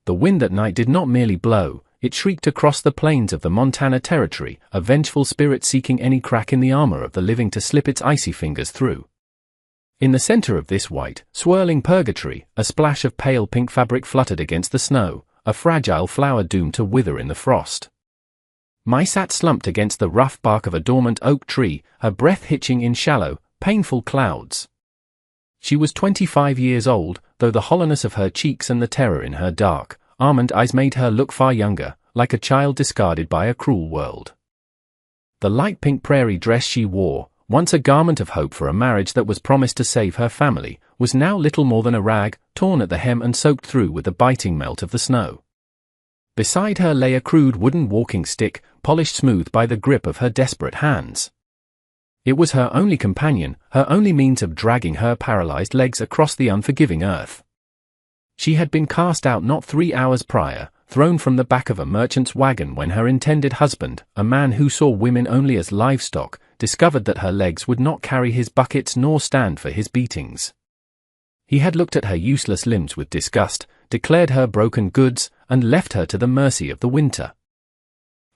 The wind at night did not merely blow, it shrieked across the plains of the Montana Territory, a vengeful spirit seeking any crack in the armor of the living to slip its icy fingers through. In the center of this white, swirling purgatory, a splash of pale pink fabric fluttered against the snow, a fragile flower doomed to wither in the frost. Mai sat slumped against the rough bark of a dormant oak tree, her breath hitching in shallow, painful clouds. She was 25 years old, though the hollowness of her cheeks and the terror in her dark, almond eyes made her look far younger, like a child discarded by a cruel world. The light pink prairie dress she wore, once a garment of hope for a marriage that was promised to save her family, was now little more than a rag, torn at the hem and soaked through with the biting melt of the snow. Beside her lay a crude wooden walking stick, polished smooth by the grip of her desperate hands. It was her only companion, her only means of dragging her paralyzed legs across the unforgiving earth. She had been cast out not 3 hours prior, thrown from the back of a merchant's wagon when her intended husband, a man who saw women only as livestock, discovered that her legs would not carry his buckets nor stand for his beatings. He had looked at her useless limbs with disgust, declared her broken goods, and left her to the mercy of the winter.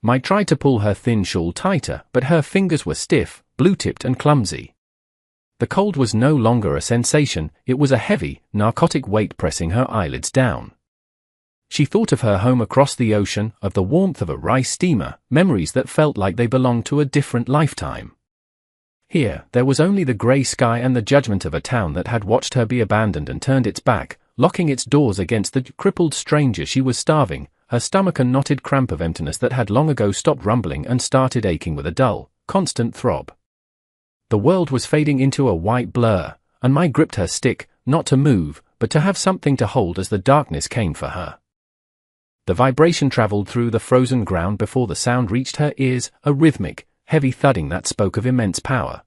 Mai tried to pull her thin shawl tighter, but her fingers were stiff, blue-tipped and clumsy. The cold was no longer a sensation, it was a heavy, narcotic weight pressing her eyelids down. She thought of her home across the ocean, of the warmth of a rice steamer, memories that felt like they belonged to a different lifetime. Here, there was only the grey sky and the judgment of a town that had watched her be abandoned and turned its back, locking its doors against the crippled stranger. She was starving, her stomach a knotted cramp of emptiness that had long ago stopped rumbling and started aching with a dull, constant throb. The world was fading into a white blur, and Mai gripped her stick, not to move, but to have something to hold as the darkness came for her. The vibration traveled through the frozen ground before the sound reached her ears, a rhythmic, heavy thudding that spoke of immense power.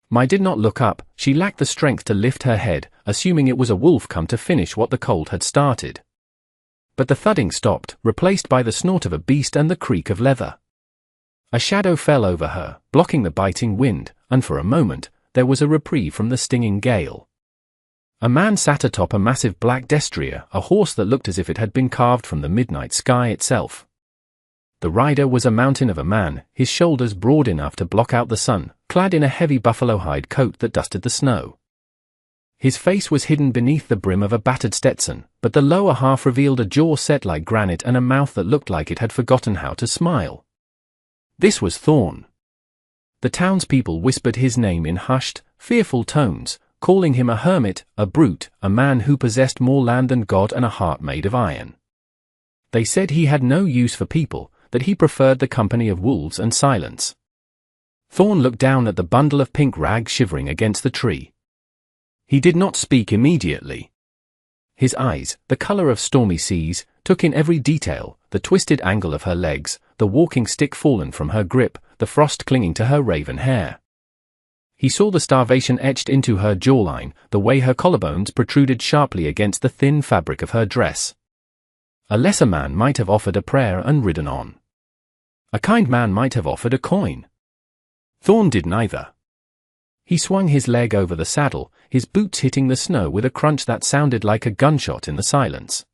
Mai did not look up, she lacked the strength to lift her head, assuming it was a wolf come to finish what the cold had started. But the thudding stopped, replaced by the snort of a beast and the creak of leather. A shadow fell over her, blocking the biting wind, and for a moment, there was a reprieve from the stinging gale. A man sat atop a massive black destrier, a horse that looked as if it had been carved from the midnight sky itself. The rider was a mountain of a man, his shoulders broad enough to block out the sun, clad in a heavy buffalo hide coat that dusted the snow. His face was hidden beneath the brim of a battered Stetson, but the lower half revealed a jaw set like granite and a mouth that looked like it had forgotten how to smile. This was Thorn. The townspeople whispered his name in hushed, fearful tones, calling him a hermit, a brute, a man who possessed more land than God and a heart made of iron. They said he had no use for people, that he preferred the company of wolves and silence. Thorn looked down at the bundle of pink rags shivering against the tree. He did not speak immediately. His eyes, the color of stormy seas, took in every detail, the twisted angle of her legs, the walking stick fallen from her grip, the frost clinging to her raven hair. He saw the starvation etched into her jawline, the way her collarbones protruded sharply against the thin fabric of her dress. A lesser man might have offered a prayer and ridden on. A kind man might have offered a coin. Thorn did neither. He swung his leg over the saddle, his boots hitting the snow with a crunch that sounded like a gunshot in the silence.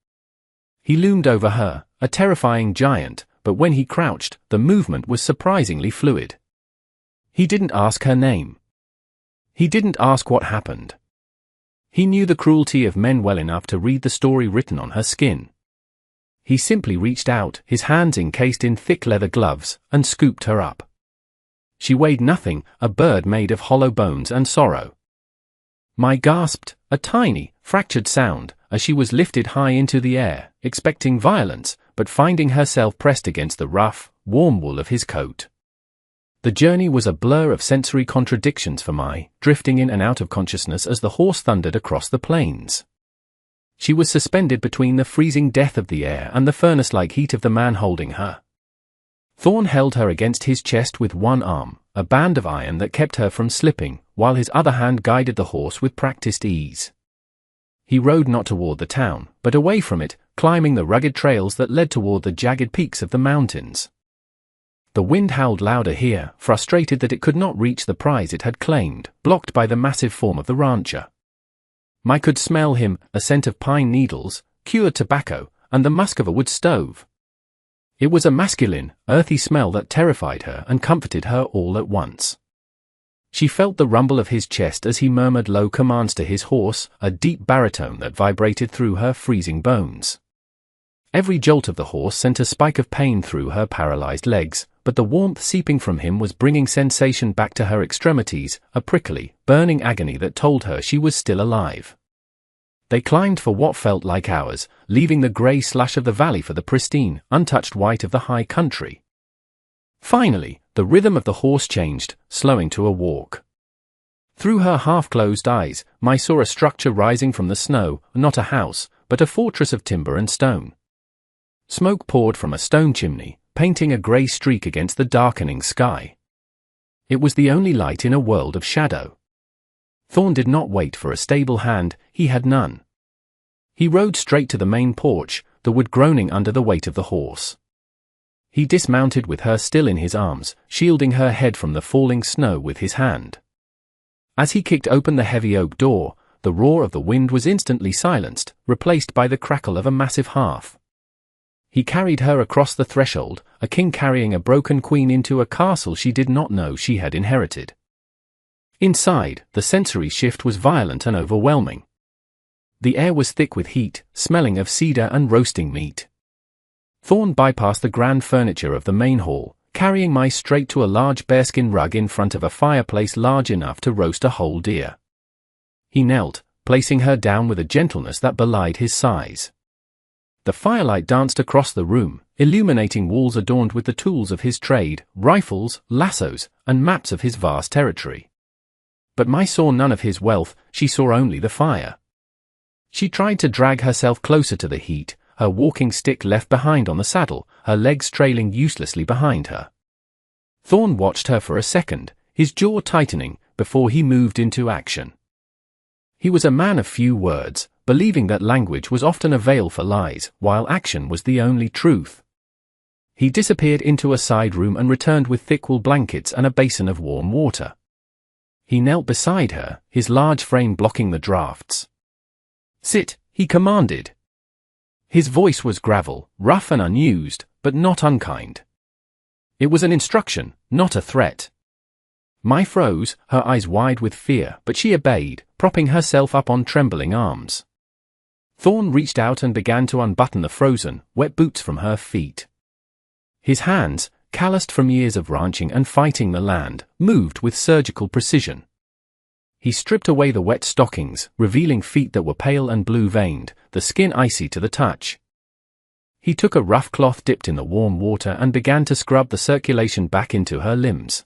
He loomed over her, a terrifying giant, but when he crouched, the movement was surprisingly fluid. He didn't ask her name. He didn't ask what happened. He knew the cruelty of men well enough to read the story written on her skin. He simply reached out, his hands encased in thick leather gloves, and scooped her up. She weighed nothing, a bird made of hollow bones and sorrow. Mai gasped, a tiny, fractured sound, as she was lifted high into the air, expecting violence, but finding herself pressed against the rough, warm wool of his coat. The journey was a blur of sensory contradictions for Mai, drifting in and out of consciousness as the horse thundered across the plains. She was suspended between the freezing death of the air and the furnace-like heat of the man holding her. Thorn held her against his chest with one arm, a band of iron that kept her from slipping, while his other hand guided the horse with practiced ease. He rode not toward the town, but away from it, climbing the rugged trails that led toward the jagged peaks of the mountains. The wind howled louder here, frustrated that it could not reach the prize it had claimed, blocked by the massive form of the rancher. Mai could smell him, a scent of pine needles, cured tobacco, and the musk of a wood stove. It was a masculine, earthy smell that terrified her and comforted her all at once. She felt the rumble of his chest as he murmured low commands to his horse, a deep baritone that vibrated through her freezing bones. Every jolt of the horse sent a spike of pain through her paralyzed legs, but the warmth seeping from him was bringing sensation back to her extremities, a prickly, burning agony that told her she was still alive. They climbed for what felt like hours, leaving the grey slush of the valley for the pristine, untouched white of the high country. Finally, the rhythm of the horse changed, slowing to a walk. Through her half-closed eyes, Mai saw a structure rising from the snow, not a house, but a fortress of timber and stone. Smoke poured from a stone chimney, painting a grey streak against the darkening sky. It was the only light in a world of shadow. Thorn did not wait for a stable hand, he had none. He rode straight to the main porch, the wood groaning under the weight of the horse. He dismounted with her still in his arms, shielding her head from the falling snow with his hand. As he kicked open the heavy oak door, the roar of the wind was instantly silenced, replaced by the crackle of a massive hearth. He carried her across the threshold, a king carrying a broken queen into a castle she did not know she had inherited. Inside, the sensory shift was violent and overwhelming. The air was thick with heat, smelling of cedar and roasting meat. Thorn bypassed the grand furniture of the main hall, carrying Mai straight to a large bearskin rug in front of a fireplace large enough to roast a whole deer. He knelt, placing her down with a gentleness that belied his size. The firelight danced across the room, illuminating walls adorned with the tools of his trade, rifles, lassos, and maps of his vast territory. But Mai saw none of his wealth, she saw only the fire. She tried to drag herself closer to the heat, her walking stick left behind on the saddle, her legs trailing uselessly behind her. Thorn watched her for a second, his jaw tightening, before he moved into action. He was a man of few words, believing that language was often a veil for lies, while action was the only truth. He disappeared into a side room and returned with thick wool blankets and a basin of warm water. He knelt beside her, his large frame blocking the drafts. "Sit," he commanded. His voice was gravel, rough and unused, but not unkind. It was an instruction, not a threat. Mai froze, her eyes wide with fear, but she obeyed, propping herself up on trembling arms. Thorn reached out and began to unbutton the frozen, wet boots from her feet. His hands, calloused from years of ranching and fighting the land, moved with surgical precision. He stripped away the wet stockings, revealing feet that were pale and blue-veined, the skin icy to the touch. He took a rough cloth dipped in the warm water and began to scrub the circulation back into her limbs.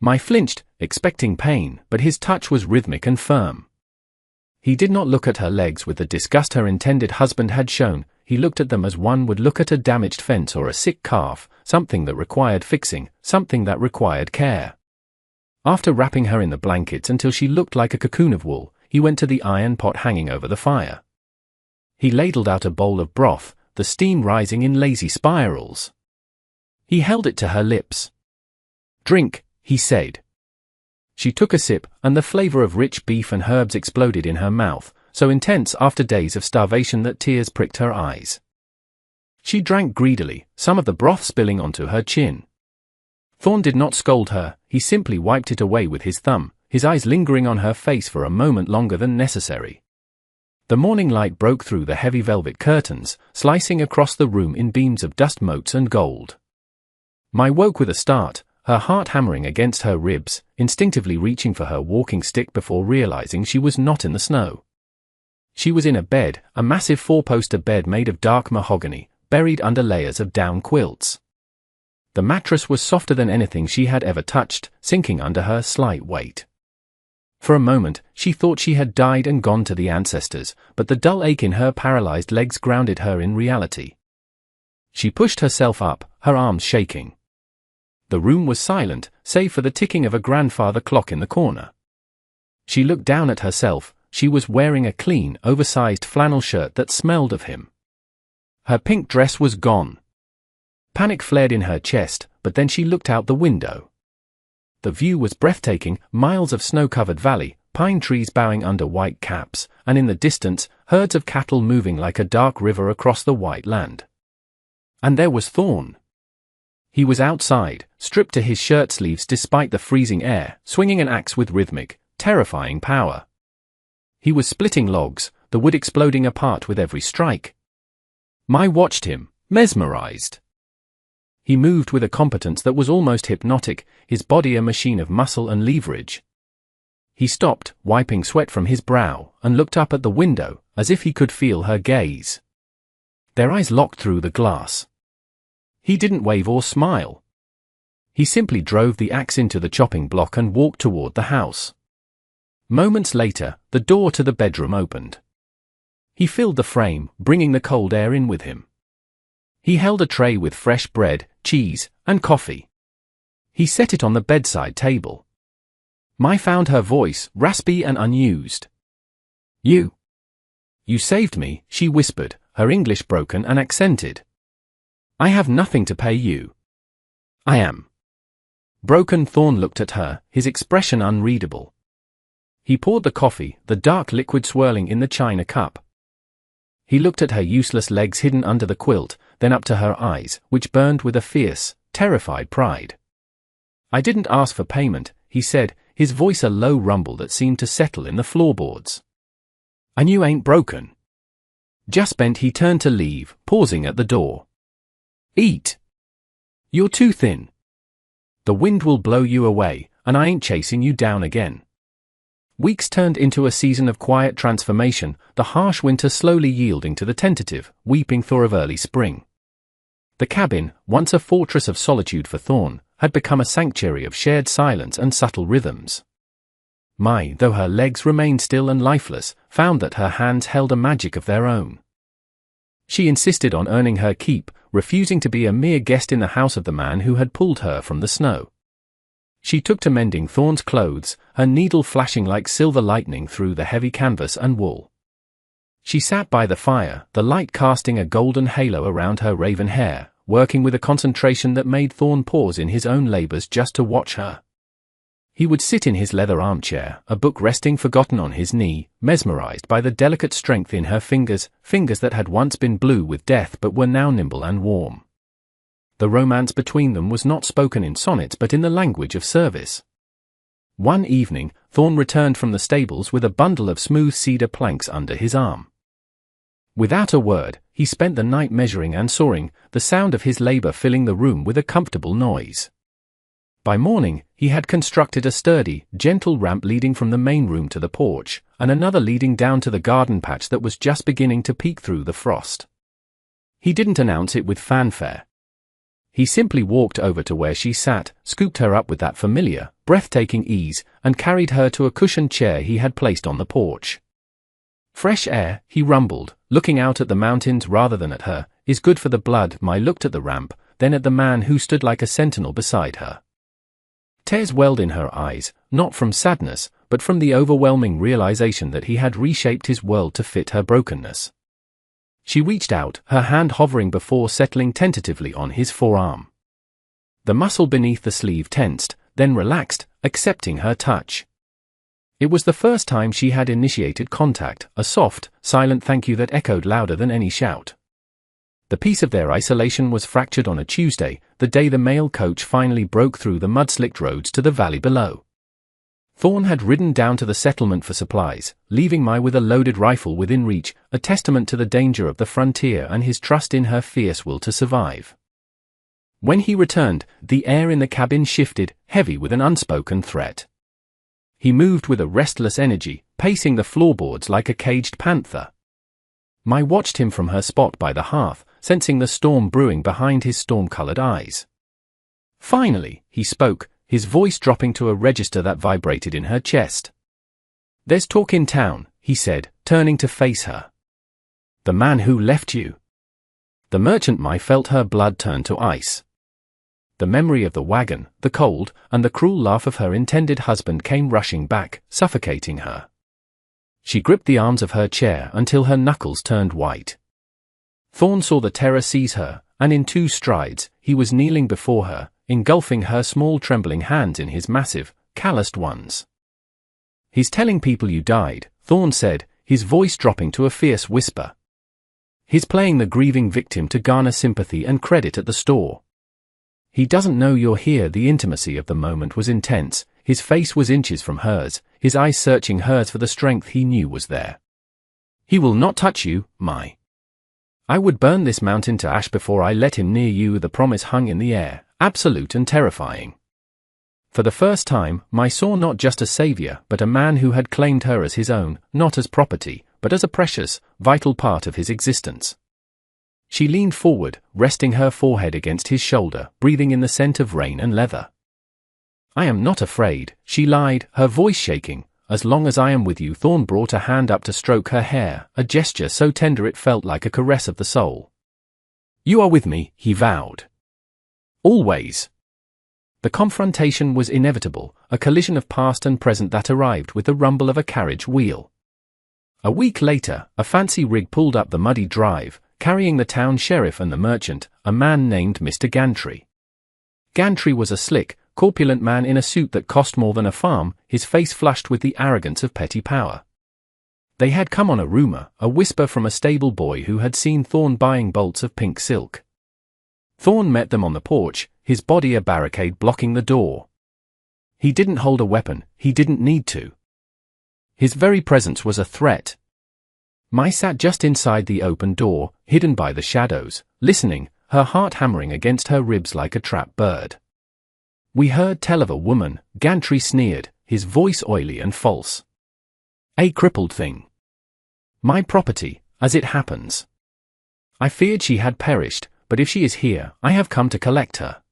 Mai flinched, expecting pain, but his touch was rhythmic and firm. He did not look at her legs with the disgust her intended husband had shown, he looked at them as one would look at a damaged fence or a sick calf, something that required fixing, something that required care. After wrapping her in the blankets until she looked like a cocoon of wool, he went to the iron pot hanging over the fire. He ladled out a bowl of broth, the steam rising in lazy spirals. He held it to her lips. "Drink," he said. She took a sip, and the flavor of rich beef and herbs exploded in her mouth, so intense after days of starvation that tears pricked her eyes. She drank greedily, some of the broth spilling onto her chin. Thorn did not scold her, he simply wiped it away with his thumb, his eyes lingering on her face for a moment longer than necessary. The morning light broke through the heavy velvet curtains, slicing across the room in beams of dust motes and gold. Mai woke with a start, her heart hammering against her ribs, instinctively reaching for her walking stick before realizing she was not in the snow. She was in a bed, a massive four-poster bed made of dark mahogany, buried under layers of down quilts. The mattress was softer than anything she had ever touched, sinking under her slight weight. For a moment, she thought she had died and gone to the ancestors, but the dull ache in her paralyzed legs grounded her in reality. She pushed herself up, her arms shaking. The room was silent, save for the ticking of a grandfather clock in the corner. She looked down at herself. She was wearing a clean, oversized flannel shirt that smelled of him. Her pink dress was gone. Panic flared in her chest, but then she looked out the window. The view was breathtaking, miles of snow-covered valley, pine trees bowing under white caps, and in the distance, herds of cattle moving like a dark river across the white land. And there was Thorn. He was outside, stripped to his shirt sleeves despite the freezing air, swinging an axe with rhythmic, terrifying power. He was splitting logs, the wood exploding apart with every strike. Mai watched him, mesmerized. He moved with a competence that was almost hypnotic, his body a machine of muscle and leverage. He stopped, wiping sweat from his brow, and looked up at the window, as if he could feel her gaze. Their eyes locked through the glass. He didn't wave or smile. He simply drove the axe into the chopping block and walked toward the house. Moments later, the door to the bedroom opened. He filled the frame, bringing the cold air in with him. He held a tray with fresh bread, cheese, and coffee. He set it on the bedside table. Mai found her voice, raspy and unused. You saved me," she whispered, her English broken and accented. "I have nothing to pay you." "I am." Broken. Thorn looked at her, his expression unreadable. He poured the coffee, the dark liquid swirling in the china cup. He looked at her useless legs hidden under the quilt, then up to her eyes, which burned with a fierce, terrified pride. "I didn't ask for payment," he said, his voice a low rumble that seemed to settle in the floorboards. "And you ain't broken." Just bent. He turned to leave, pausing at the door. "Eat. You're too thin. The wind will blow you away, and I ain't chasing you down again." Weeks turned into a season of quiet transformation, the harsh winter slowly yielding to the tentative, weeping thaw of early spring. The cabin, once a fortress of solitude for Thorn, had become a sanctuary of shared silence and subtle rhythms. Mai, though her legs remained still and lifeless, found that her hands held a magic of their own. She insisted on earning her keep, refusing to be a mere guest in the house of the man who had pulled her from the snow. She took to mending Thorn's clothes, her needle flashing like silver lightning through the heavy canvas and wool. She sat by the fire, the light casting a golden halo around her raven hair, working with a concentration that made Thorn pause in his own labors just to watch her. He would sit in his leather armchair, a book resting forgotten on his knee, mesmerized by the delicate strength in her fingers, fingers that had once been blue with death but were now nimble and warm. The romance between them was not spoken in sonnets but in the language of service. One evening, Thorn returned from the stables with a bundle of smooth cedar planks under his arm. Without a word, he spent the night measuring and sawing, the sound of his labor filling the room with a comfortable noise. By morning, he had constructed a sturdy, gentle ramp leading from the main room to the porch, and another leading down to the garden patch that was just beginning to peek through the frost. He didn't announce it with fanfare. He simply walked over to where she sat, scooped her up with that familiar, breathtaking ease, and carried her to a cushioned chair he had placed on the porch. "Fresh air," he rumbled, looking out at the mountains rather than at her, "is good for the blood." Mai looked at the ramp, then at the man who stood like a sentinel beside her. Tears welled in her eyes, not from sadness, but from the overwhelming realization that he had reshaped his world to fit her brokenness. She reached out, her hand hovering before settling tentatively on his forearm. The muscle beneath the sleeve tensed, then relaxed, accepting her touch. It was the first time she had initiated contact, a soft, silent thank you that echoed louder than any shout. The peace of their isolation was fractured on a Tuesday, the day the mail coach finally broke through the mud-slicked roads to the valley below. Thorn had ridden down to the settlement for supplies, leaving Mai with a loaded rifle within reach, a testament to the danger of the frontier and his trust in her fierce will to survive. When he returned, the air in the cabin shifted, heavy with an unspoken threat. He moved with a restless energy, pacing the floorboards like a caged panther. Mai watched him from her spot by the hearth, sensing the storm brewing behind his storm-colored eyes. Finally, he spoke, his voice dropping to a register that vibrated in her chest. "There's talk in town," he said, turning to face her. "The man who left you." The merchant Mai felt her blood turn to ice. The memory of the wagon, the cold, and the cruel laugh of her intended husband came rushing back, suffocating her. She gripped the arms of her chair until her knuckles turned white. Thorn saw the terror seize her, and in 2 strides, he was kneeling before her, engulfing her small trembling hands in his massive, calloused ones. He's telling people you died, Thorne said, his voice dropping to a fierce whisper. He's playing the grieving victim to garner sympathy and credit at the store. He doesn't know you're here. The intimacy of the moment was intense. His face was inches from hers, his eyes searching hers for the strength he knew was there. He will not touch you, my. I would burn this mountain to ash before I let him near you. The promise hung in the air, absolute and terrifying. For the first time, Mai saw not just a savior, but a man who had claimed her as his own, not as property, but as a precious, vital part of his existence. She leaned forward, resting her forehead against his shoulder, breathing in the scent of rain and leather. I am not afraid, she lied, her voice shaking. As long as I am with you. Thorne brought a hand up to stroke her hair, a gesture so tender it felt like a caress of the soul. You are with me, he vowed. Always. The confrontation was inevitable, a collision of past and present that arrived with the rumble of a carriage wheel. A week later, a fancy rig pulled up the muddy drive, carrying the town sheriff and the merchant, a man named Mr. Gantry. Gantry was a slick, corpulent man in a suit that cost more than a farm, his face flushed with the arrogance of petty power. They had come on a rumor, a whisper from a stable boy who had seen Thorne buying bolts of pink silk. Thorne met them on the porch, his body a barricade blocking the door. He didn't hold a weapon, he didn't need to. His very presence was a threat. Mai sat just inside the open door, hidden by the shadows, listening, her heart hammering against her ribs like a trapped bird. We heard tell of a woman, Gantry sneered, his voice oily and false. A crippled thing. My property, as it happens. I feared she had perished, but if she is here, I have come to collect her.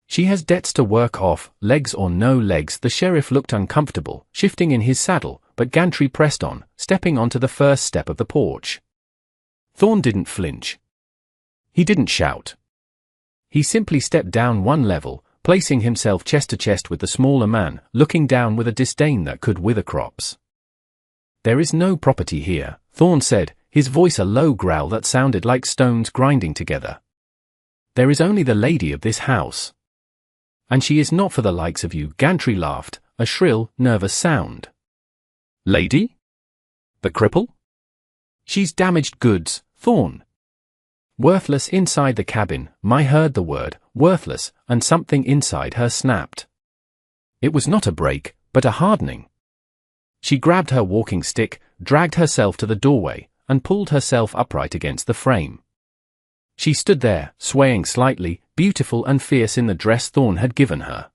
She has debts to work off, legs or no legs. The sheriff looked uncomfortable, shifting in his saddle, but Gantry pressed on, stepping onto the first step of the porch. Thorne didn't flinch. He didn't shout. He simply stepped down one level, placing himself chest to chest with the smaller man, looking down with a disdain that could wither crops. There is no property here, Thorne said, his voice a low growl that sounded like stones grinding together. There is only the lady of this house. And she is not for the likes of you. Gantry laughed, a shrill, nervous sound. Lady? The cripple? She's damaged goods, Thorne. Worthless. Inside the cabin, Mai heard the word, worthless, and something inside her snapped. It was not a break, but a hardening. She grabbed her walking stick, dragged herself to the doorway, and pulled herself upright against the frame. She stood there, swaying slightly, beautiful and fierce in the dress Thorne had given her.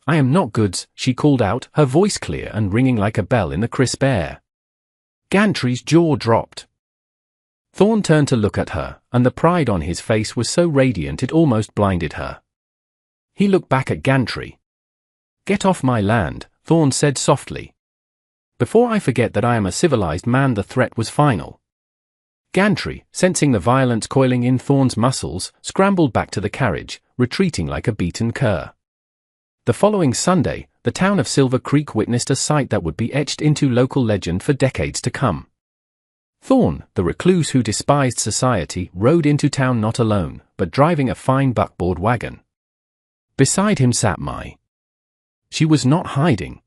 I am not goods, she called out, her voice clear and ringing like a bell in the crisp air. Gantry's jaw dropped. Thorne turned to look at her, and the pride on his face was so radiant it almost blinded her. He looked back at Gantry. Get off my land, Thorne said softly. Before I forget that I am a civilized man. The threat was final. Gantry, sensing the violence coiling in Thorne's muscles, scrambled back to the carriage, retreating like a beaten cur. The following Sunday, the town of Silver Creek witnessed a sight that would be etched into local legend for decades to come. Thorne, the recluse who despised society, rode into town not alone, but driving a fine buckboard wagon. Beside him sat Mai. She was not hiding.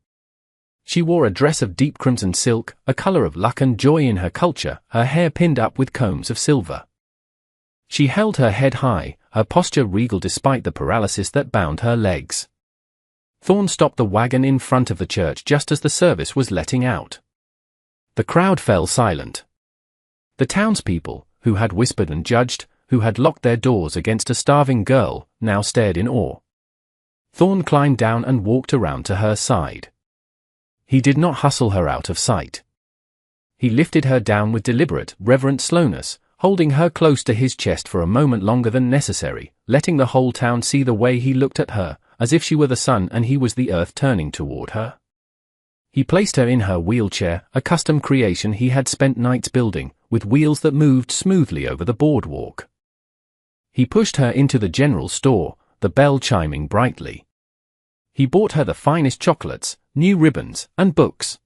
She wore a dress of deep crimson silk, a color of luck and joy in her culture, her hair pinned up with combs of silver. She held her head high, her posture regal despite the paralysis that bound her legs. Thorne stopped the wagon in front of the church just as the service was letting out. The crowd fell silent. The townspeople, who had whispered and judged, who had locked their doors against a starving girl, now stared in awe. Thorne climbed down and walked around to her side. He did not hustle her out of sight. He lifted her down with deliberate, reverent slowness, holding her close to his chest for a moment longer than necessary, letting the whole town see the way he looked at her, as if she were the sun and he was the earth turning toward her. He placed her in her wheelchair, a custom creation he had spent nights building, with wheels that moved smoothly over the boardwalk. He pushed her into the general store, the bell chiming brightly. He bought her the finest chocolates, new ribbons, and books.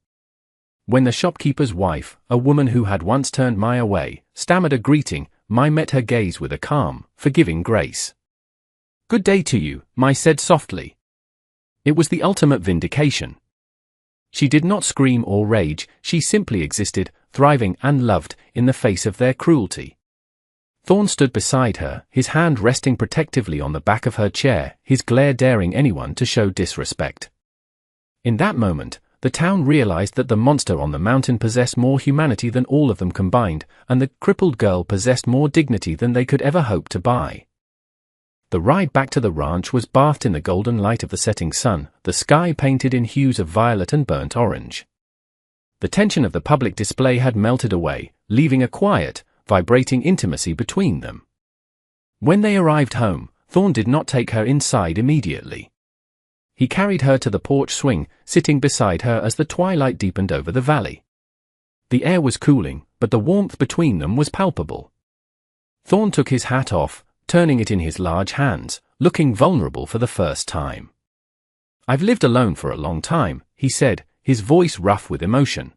When the shopkeeper's wife, a woman who had once turned Mai away, stammered a greeting, Mai met her gaze with a calm, forgiving grace. Good day to you, Mai said softly. It was the ultimate vindication. She did not scream or rage, she simply existed, thriving and loved, in the face of their cruelty. Thorn stood beside her, his hand resting protectively on the back of her chair, his glare daring anyone to show disrespect. In that moment, the town realized that the monster on the mountain possessed more humanity than all of them combined, and the crippled girl possessed more dignity than they could ever hope to buy. The ride back to the ranch was bathed in the golden light of the setting sun, the sky painted in hues of violet and burnt orange. The tension of the public display had melted away, leaving a quiet, vibrating intimacy between them. When they arrived home, Thorn did not take her inside immediately. He carried her to the porch swing, sitting beside her as the twilight deepened over the valley. The air was cooling, but the warmth between them was palpable. Thorn took his hat off, turning it in his large hands, looking vulnerable for the first time. "I've lived alone for a long time," he said, his voice rough with emotion.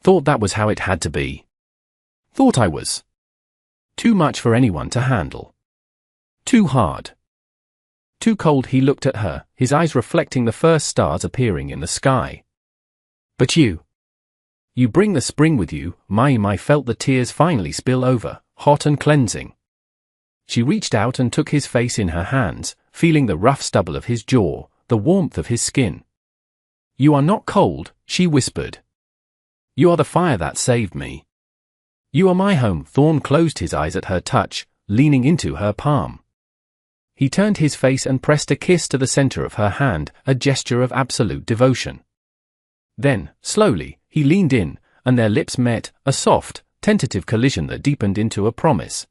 "Thought that was how it had to be. Thought I was too much for anyone to handle. Too hard. Too cold." He looked at her, his eyes reflecting the first stars appearing in the sky. "But you bring the spring with you." I felt the tears finally spill over, hot and cleansing. She reached out and took his face in her hands, feeling the rough stubble of his jaw, the warmth of his skin. "You are not cold," she whispered. "You are the fire that saved me. You are my home." Thorn closed his eyes at her touch, leaning into her palm. He turned his face and pressed a kiss to the center of her hand, a gesture of absolute devotion. Then, slowly, he leaned in, and their lips met, a soft, tentative collision that deepened into a promise.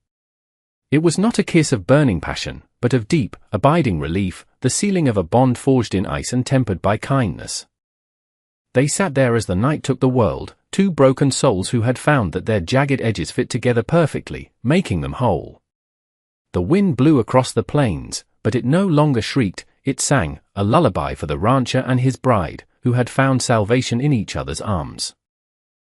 It was not a kiss of burning passion, but of deep, abiding relief, the sealing of a bond forged in ice and tempered by kindness. They sat there as the night took the world, two broken souls who had found that their jagged edges fit together perfectly, making them whole. The wind blew across the plains, but it no longer shrieked, it sang, a lullaby for the rancher and his bride, who had found salvation in each other's arms.